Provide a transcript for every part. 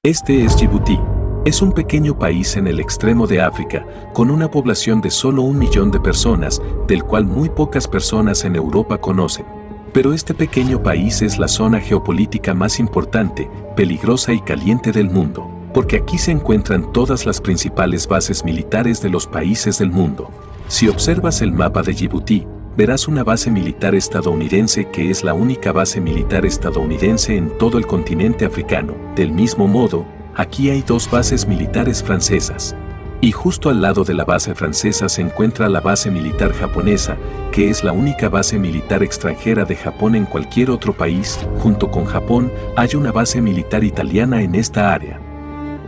Este es Djibouti. Es un pequeño país en el extremo de África, con una población de solo 1 millón de personas, del cual muy pocas personas en Europa conocen. Pero este pequeño país es la zona geopolítica más importante, peligrosa y caliente del mundo, porque aquí se encuentran todas las principales bases militares de los países del mundo. Si observas el mapa de Djibouti, verás una base militar estadounidense que es la única base militar estadounidense en todo el continente africano. Del mismo modo, aquí hay 2 bases militares francesas. Y justo al lado de la base francesa se encuentra la base militar japonesa, que es la única base militar extranjera de Japón en cualquier otro país. Junto con Japón, hay una base militar italiana en esta área.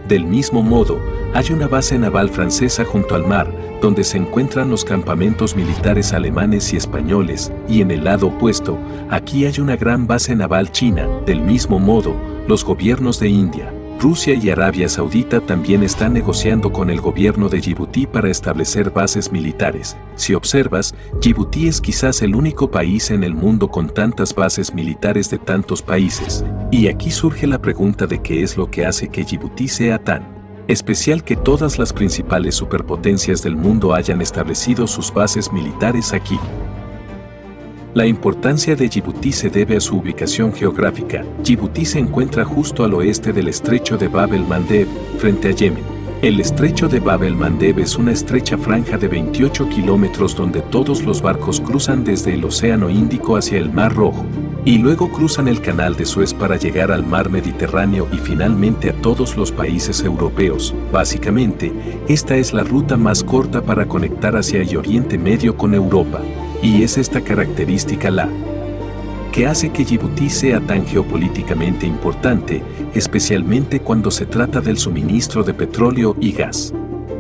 Del mismo modo, hay una base naval francesa junto al mar, donde se encuentran los campamentos militares alemanes y españoles, y en el lado opuesto, aquí hay una gran base naval china. Del mismo modo, los gobiernos de India, Rusia y Arabia Saudita también están negociando con el gobierno de Djibouti para establecer bases militares. Si observas, Djibouti es quizás el único país en el mundo con tantas bases militares de tantos países. Y aquí surge la pregunta de qué es lo que hace que Djibouti sea tan especial que todas las principales superpotencias del mundo hayan establecido sus bases militares aquí. La importancia de Djibouti se debe a su ubicación geográfica. Djibouti se encuentra justo al oeste del estrecho de Bab el-Mandeb, frente a Yemen. El estrecho de Bab el-Mandeb es una estrecha franja de 28 kilómetros donde todos los barcos cruzan desde el Océano Índico hacia el Mar Rojo, y luego cruzan el Canal de Suez para llegar al Mar Mediterráneo y finalmente a todos los países europeos. Básicamente, esta es la ruta más corta para conectar hacia el Oriente Medio con Europa. Y es esta característica la que hace que Djibouti sea tan geopolíticamente importante, especialmente cuando se trata del suministro de petróleo y gas.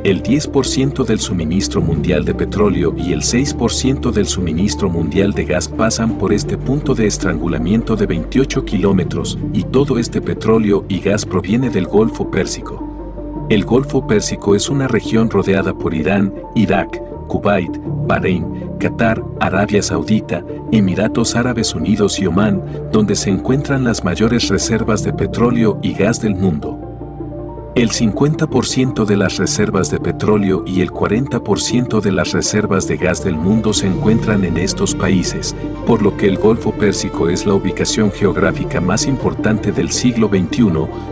El 10% del suministro mundial de petróleo y el 6% del suministro mundial de gas pasan por este punto de estrangulamiento de 28 kilómetros, y todo este petróleo y gas proviene del Golfo Pérsico. El Golfo Pérsico es una región rodeada por Irán, Irak, Kuwait, Bahrein, Qatar, Arabia Saudita, Emiratos Árabes Unidos y Omán, donde se encuentran las mayores reservas de petróleo y gas del mundo. El 50% de las reservas de petróleo y el 40% de las reservas de gas del mundo se encuentran en estos países, por lo que el Golfo Pérsico es la ubicación geográfica más importante del siglo XXI,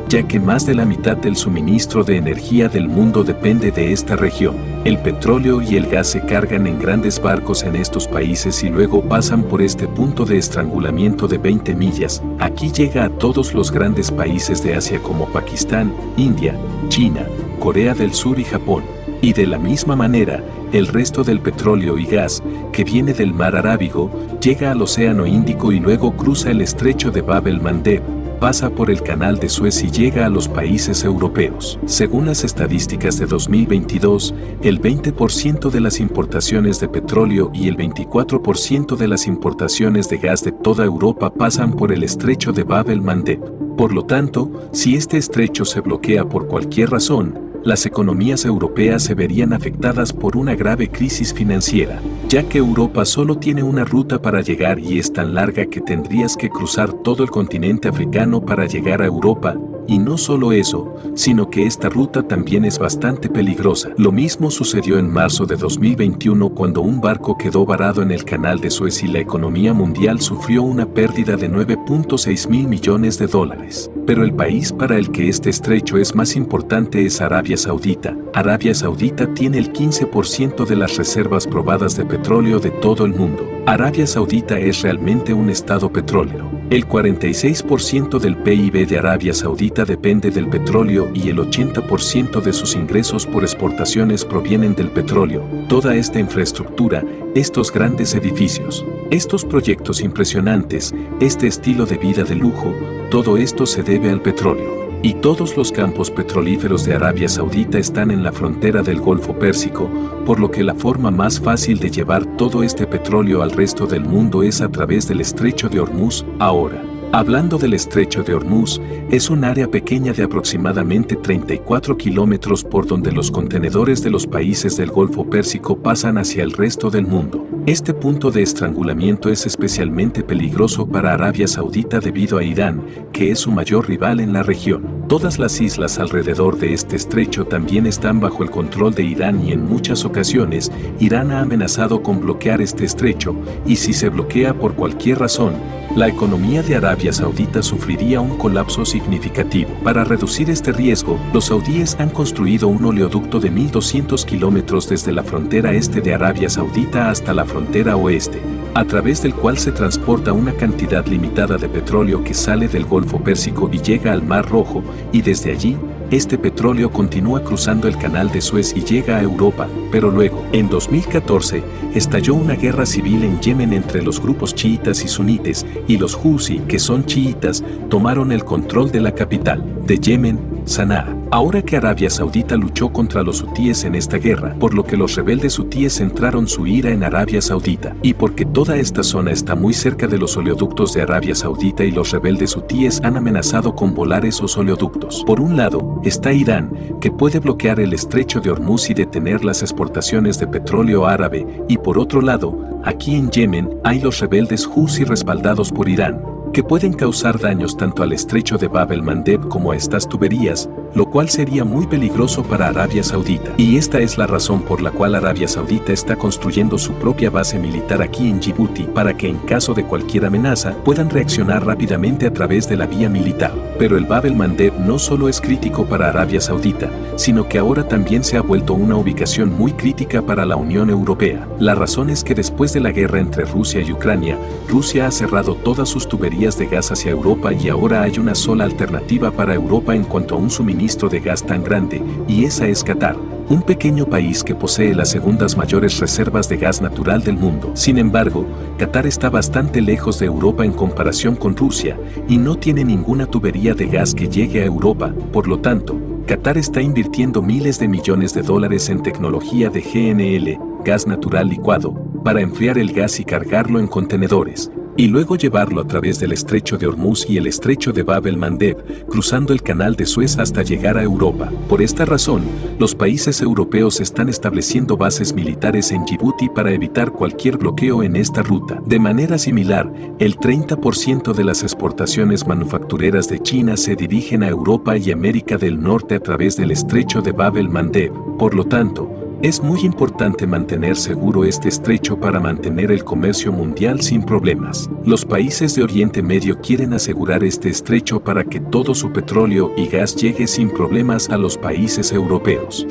ya que más de la mitad del suministro de energía del mundo depende de esta región. El petróleo y el gas se cargan en grandes barcos en estos países y luego pasan por este punto de estrangulamiento de 20 millas. Aquí llega a todos los grandes países de Asia como Pakistán, India, China, Corea del Sur y Japón. Y de la misma manera, el resto del petróleo y gas, que viene del mar Arábigo, llega al Océano Índico y luego cruza el estrecho de Bab el-Mandeb, pasa por el Canal de Suez y llega a los países europeos. Según las estadísticas de 2022, el 20% de las importaciones de petróleo y el 24% de las importaciones de gas de toda Europa pasan por el estrecho de Bab el-Mandeb. Por lo tanto, si este estrecho se bloquea por cualquier razón, las economías europeas se verían afectadas por una grave crisis financiera, ya que Europa solo tiene una ruta para llegar y es tan larga que tendrías que cruzar todo el continente africano para llegar a Europa, y no solo eso, sino que esta ruta también es bastante peligrosa. Lo mismo sucedió en marzo de 2021 cuando un barco quedó varado en el Canal de Suez y la economía mundial sufrió una pérdida de 9.6 mil millones de dólares. Pero el país para el que este estrecho es más importante es Arabia Saudita. Arabia Saudita tiene el 15% de las reservas probadas de petróleo de todo el mundo. Arabia Saudita es realmente un estado petrolero. El 46% del PIB de Arabia Saudita depende del petróleo y el 80% de sus ingresos por exportaciones provienen del petróleo. Toda esta infraestructura, estos grandes edificios, estos proyectos impresionantes, este estilo de vida de lujo, todo esto se debe al petróleo. Y todos los campos petrolíferos de Arabia Saudita están en la frontera del Golfo Pérsico, por lo que la forma más fácil de llevar todo este petróleo al resto del mundo es a través del Estrecho de Hormuz. Ahora, hablando del Estrecho de Hormuz, es un área pequeña de aproximadamente 34 kilómetros por donde los contenedores de los países del Golfo Pérsico pasan hacia el resto del mundo. Este punto de estrangulamiento es especialmente peligroso para Arabia Saudita debido a Irán, que es su mayor rival en la región. Todas las islas alrededor de este estrecho también están bajo el control de Irán y en muchas ocasiones Irán ha amenazado con bloquear este estrecho, y si se bloquea por cualquier razón, la economía de Arabia Saudita sufriría un colapso significativo. Para reducir este riesgo, los saudíes han construido un oleoducto de 1.200 kilómetros desde la frontera este de Arabia Saudita hasta la frontera oeste, a través del cual se transporta una cantidad limitada de petróleo que sale del Golfo Pérsico y llega al Mar Rojo, y desde allí, este petróleo continúa cruzando el Canal de Suez y llega a Europa, pero luego, en 2014, estalló una guerra civil en Yemen entre los grupos chiitas y sunitas, y los Houthi, que son chiitas, tomaron el control de la capital de Yemen, Sanaa. Ahora que Arabia Saudita luchó contra los hutíes en esta guerra, por lo que los rebeldes hutíes centraron su ira en Arabia Saudita, y porque toda esta zona está muy cerca de los oleoductos de Arabia Saudita y los rebeldes hutíes han amenazado con volar esos oleoductos. Por un lado, está Irán, que puede bloquear el estrecho de Hormuz y detener las exportaciones de petróleo árabe, y por otro lado, aquí en Yemen hay los rebeldes Houthi respaldados por Irán, que pueden causar daños tanto al estrecho de Bab el-Mandeb como a estas tuberías, lo cual sería muy peligroso para Arabia Saudita. Y esta es la razón por la cual Arabia Saudita está construyendo su propia base militar aquí en Djibouti, para que en caso de cualquier amenaza puedan reaccionar rápidamente a través de la vía militar. Pero el Bab el-Mandeb no solo es crítico para Arabia Saudita, sino que ahora también se ha vuelto una ubicación muy crítica para la Unión Europea. La razón es que después de la guerra entre Rusia y Ucrania, Rusia ha cerrado todas sus tuberías de gas hacia Europa y ahora hay una sola alternativa para Europa en cuanto a un suministro de gas tan grande, y esa es Qatar, un pequeño país que posee las segundas mayores reservas de gas natural del mundo. Sin embargo, Qatar está bastante lejos de Europa en comparación con Rusia, y no tiene ninguna tubería de gas que llegue a Europa. Por lo tanto, Qatar está invirtiendo miles de millones de dólares en tecnología de GNL, gas natural licuado, para enfriar el gas y cargarlo en contenedores, y luego llevarlo a través del estrecho de Hormuz y el estrecho de Bab el-Mandeb, cruzando el Canal de Suez hasta llegar a Europa. Por esta razón, los países europeos están estableciendo bases militares en Djibouti para evitar cualquier bloqueo en esta ruta. De manera similar, el 30% de las exportaciones manufactureras de China se dirigen a Europa y América del Norte a través del estrecho de Bab el-Mandeb. Por lo tanto, es muy importante mantener seguro este estrecho para mantener el comercio mundial sin problemas. Los países de Oriente Medio quieren asegurar este estrecho para que todo su petróleo y gas llegue sin problemas a los países europeos.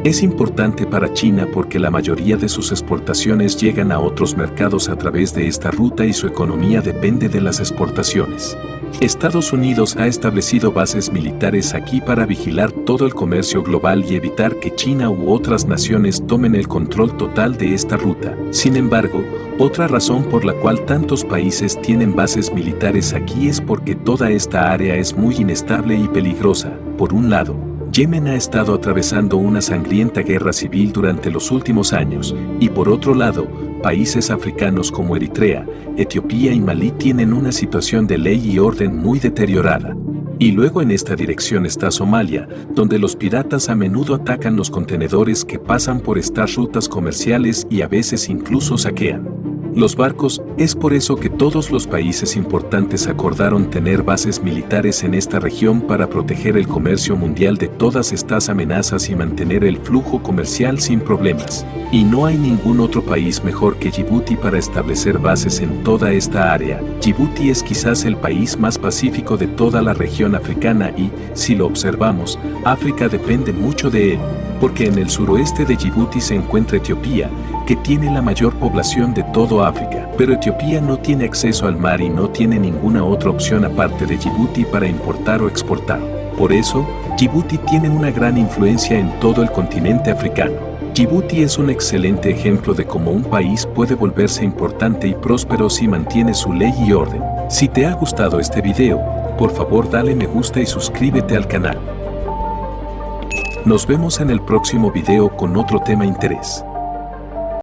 Es importante para China porque la mayoría de sus exportaciones llegan a otros mercados a través de esta ruta y su economía depende de las exportaciones. Estados Unidos ha establecido bases militares aquí para vigilar todo el comercio global y evitar que China u otras naciones tomen el control total de esta ruta. Sin embargo, otra razón por la cual tantos países tienen bases militares aquí es porque toda esta área es muy inestable y peligrosa. Por un lado, Yemen ha estado atravesando una sangrienta guerra civil durante los últimos años, y por otro lado, países africanos como Eritrea, Etiopía y Malí tienen una situación de ley y orden muy deteriorada. Y luego en esta dirección está Somalia, donde los piratas a menudo atacan los contenedores que pasan por estas rutas comerciales y a veces incluso saquean los barcos. Es por eso que todos los países importantes acordaron tener bases militares en esta región para proteger el comercio mundial de todas estas amenazas y mantener el flujo comercial sin problemas. Y no hay ningún otro país mejor que Djibouti para establecer bases en toda esta área. Djibouti es quizás el país más pacífico de toda la región africana y, si lo observamos, África depende mucho de él, porque en el suroeste de Djibouti se encuentra Etiopía, que tiene la mayor población de todo África. Pero Etiopía no tiene acceso al mar y no tiene ninguna otra opción aparte de Djibouti para importar o exportar. Por eso, Djibouti tiene una gran influencia en todo el continente africano. Djibouti es un excelente ejemplo de cómo un país puede volverse importante y próspero si mantiene su ley y orden. Si te ha gustado este video, por favor dale me gusta y suscríbete al canal. Nos vemos en el próximo video con otro tema interés.